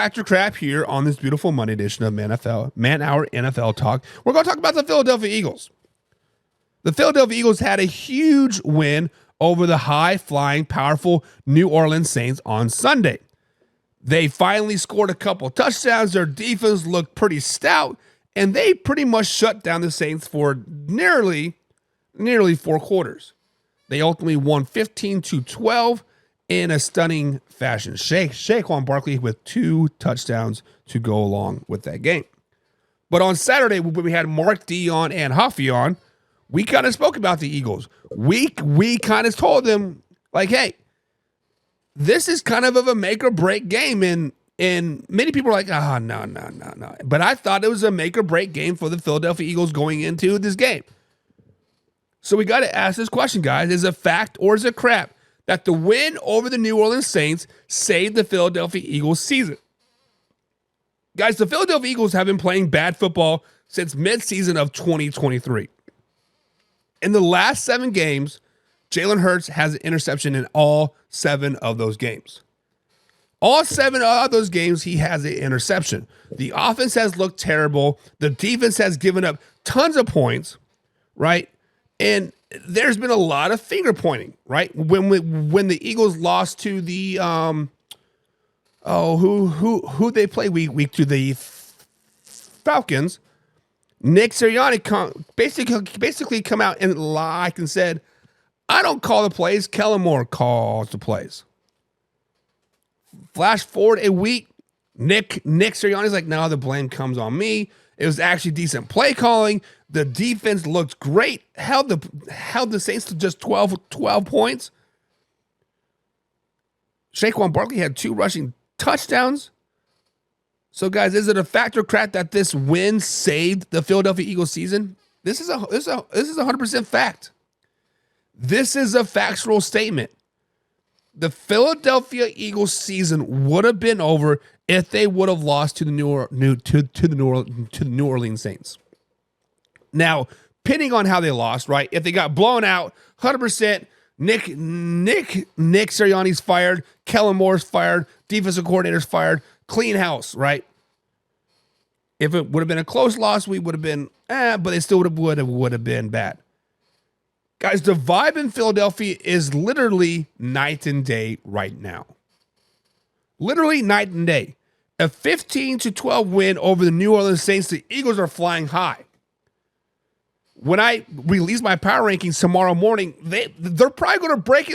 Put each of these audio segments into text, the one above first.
Factor Crap here on this beautiful Monday edition of Man Hour NFL Talk. We're going to talk about the Philadelphia Eagles. The Philadelphia Eagles had a huge win over the high-flying, powerful New Orleans Saints on Sunday. They finally scored a couple touchdowns. Their defense looked pretty stout, and they pretty much shut down the Saints for nearly 4 quarters. They ultimately won 15-12 in a stunning fashion. Saquon Barkley with 2 touchdowns to go along with that game. But on Saturday, when we had Mark Dion and Huffy on, we kind of spoke about the Eagles. We kind of told them, like, hey, this is kind of a make or break game. And many people are like, no. But I thought it was a make or break game for the Philadelphia Eagles going into this game. So we got to ask this question, guys. Is it fact or is it crap that the win over the New Orleans Saints saved the Philadelphia Eagles season? Guys, the Philadelphia Eagles have been playing bad football since midseason of 2023. In the last 7 games, Jalen Hurts has an interception in all 7 of those games. All 7 of those games, he has an interception. The offense has looked terrible. The defense has given up tons of points, right? And there's been a lot of finger pointing, right? When the Eagles lost to the who they play week to the Falcons, Nick Sirianni basically come out and lied and said, I don't call the plays, Kellen Moore calls the plays. Flash forward a week, Nick Sirianni's like, no, the blame comes on me. It was actually decent play calling. The defense looked great. Held the Saints to just 12 points. Saquon Barkley had 2 rushing touchdowns. So, guys, is it a fact or crap that this win saved the Philadelphia Eagles season? This is 100% fact. This is a factual statement. The Philadelphia Eagles season would have been over if they would have lost to the New Orleans Saints. Now, depending on how they lost, right? If they got blown out, 100%, Nick Sirianni's fired, Kellen Moore's fired, defensive coordinator's fired, clean house, right? If it would have been a close loss, we would have been, but it still would have been bad. Guys, the vibe in Philadelphia is literally night and day right now. Literally night and day. A 15-12 win over the New Orleans Saints. The Eagles are flying high. When I release my power rankings tomorrow morning, they're probably going to break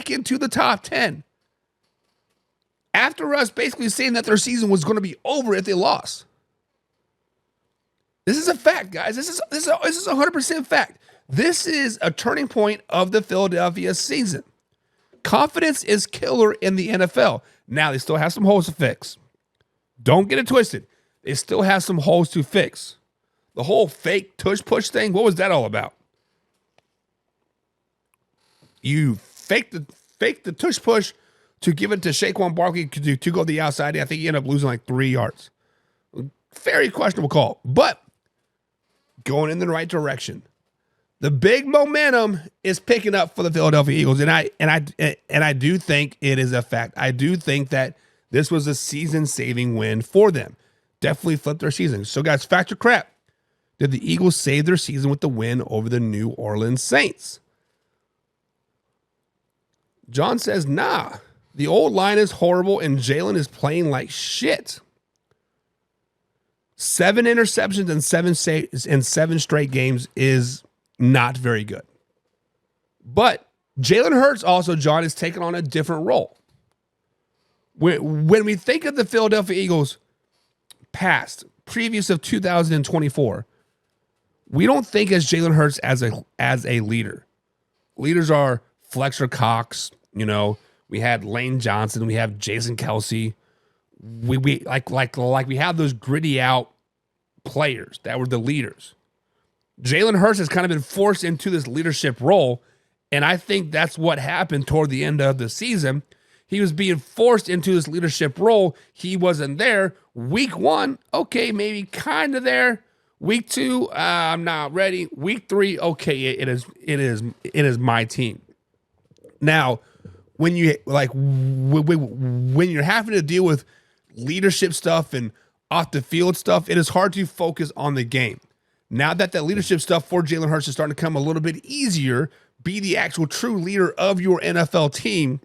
into the top 10. After us basically saying that their season was going to be over if they lost. This is a fact, guys. This is 100% fact. This is a turning point of the Philadelphia season. Confidence is killer in the NFL. Now, they still have some holes to fix. Don't get it twisted. They still have some holes to fix. The whole fake tush push thing, what was that all about? You faked the tush push to give it to Saquon Barkley to go the outside. I think he ended up losing like 3 yards. Very questionable call, but going in the right direction. The big momentum is picking up for the Philadelphia Eagles, and I do think it is a fact. I do think that this was a season-saving win for them. Definitely flipped their season. So, guys, fact or crap? Did the Eagles save their season with the win over the New Orleans Saints? John says, nah. The old line is horrible, and Jalen is playing like shit. 7 interceptions in 7 straight games is not very good. But Jalen Hurts also, John, is taking on a different role. When we think of the Philadelphia Eagles previous of 2024, we don't think as Jalen Hurts as a leader. Leaders are Fletcher Cox, we had Lane Johnson, we have Jason Kelce. We we have those gritty out players that were the leaders. Jalen Hurts has kind of been forced into this leadership role, and I think that's what happened toward the end of the season. He was being forced into this leadership role. He wasn't there. Week 1, okay, maybe kind of there. Week 2, I'm not ready. Week 3, okay, it is my team. Now, when you're having to deal with leadership stuff and off the field stuff, it is hard to focus on the game. Now that leadership stuff for Jalen Hurts is starting to come a little bit easier, be the actual true leader of your NFL team,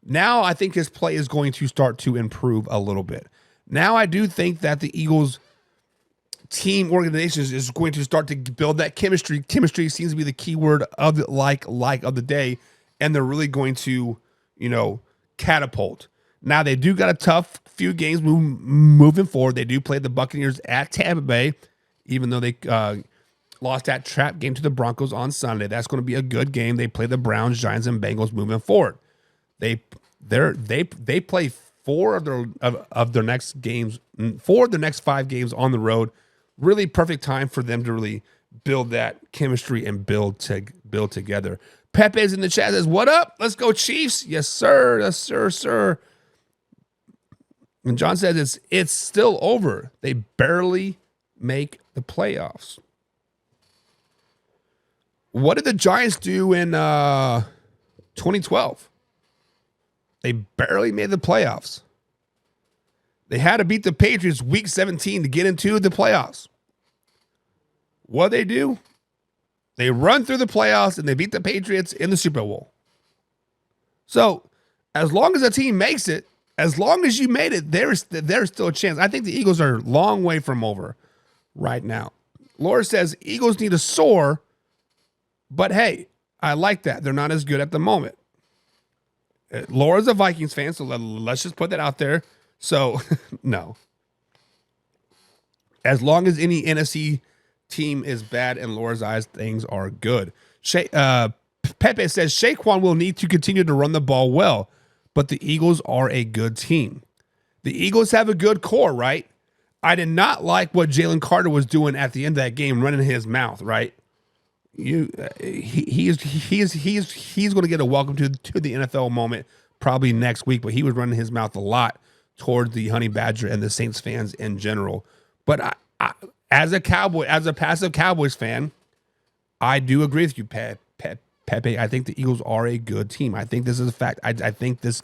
now I think his play is going to start to improve a little bit. Now I do think that the Eagles team organization is going to start to build that chemistry. Chemistry seems to be the key word of the like of the day, and they're really going to, catapult. Now they do got a tough few games moving forward. They do play the Buccaneers at Tampa Bay, even though they lost that trap game to the Broncos on Sunday. That's going to be a good game. They play the Browns, Giants, and Bengals moving forward. They play four of their next games, 4 of their next 5 games on the road. Really perfect time for them to really build that chemistry and build together. Pepe's in the chat says, "What up? Let's go Chiefs." Yes, sir. Yes, sir. And John says it's still over. They barely make the playoffs. What did the Giants do in 2012? They barely made the playoffs. They had to beat the Patriots week 17 to get into the playoffs. What they do? They run through the playoffs and they beat the Patriots in the Super Bowl. So, as long as a team makes it, as long as you made it, there's still a chance. I think the Eagles are a long way from over right now. Laura says, Eagles need to soar, but hey, I like that. They're not as good at the moment. Laura's a Vikings fan, so let's just put that out there. So, no. As long as any NFC team is bad in Laura's eyes, things are good. Pepe says Saquon will need to continue to run the ball well, but the Eagles are a good team. The Eagles have a good core, right? I did not like what Jalen Carter was doing at the end of that game, running his mouth, right? He's going to get a welcome to the NFL moment probably next week, but he was running his mouth a lot towards the Honey Badger and the Saints fans in general. But I as a passive Cowboys fan, I do agree with you, Pepe. I think the Eagles are a good team. I think this is a fact. I think this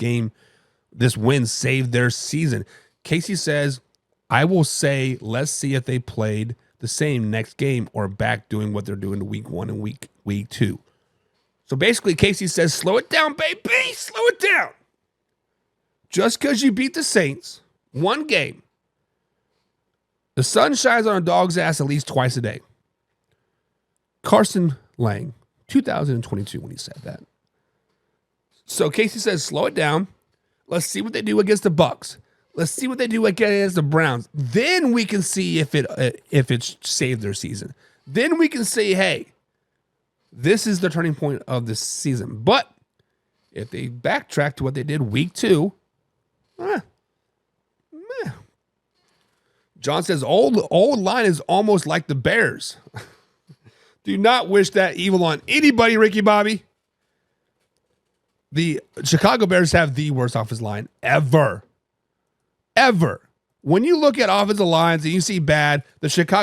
win saved their season. Casey says, I will say, let's see if they played the same next game or back doing what they're doing to week 1 and week 2. So basically, Casey says, slow it down, baby. Slow it down. Just because you beat the Saints one game, the sun shines on a dog's ass at least twice a day. Carson Lang, 2022, when he said that. So Casey says, slow it down. Let's see what they do against the Bucs. Let's see what they do against the Browns. Then we can see if it's saved their season. Then we can say, hey, this is the turning point of the season. But if they backtrack to what they did week 2, John says, old line is almost like the Bears. Do not wish that evil on anybody, Ricky Bobby. The Chicago Bears have the worst offensive line ever. When you look at offensive lines and you see bad, the Chicago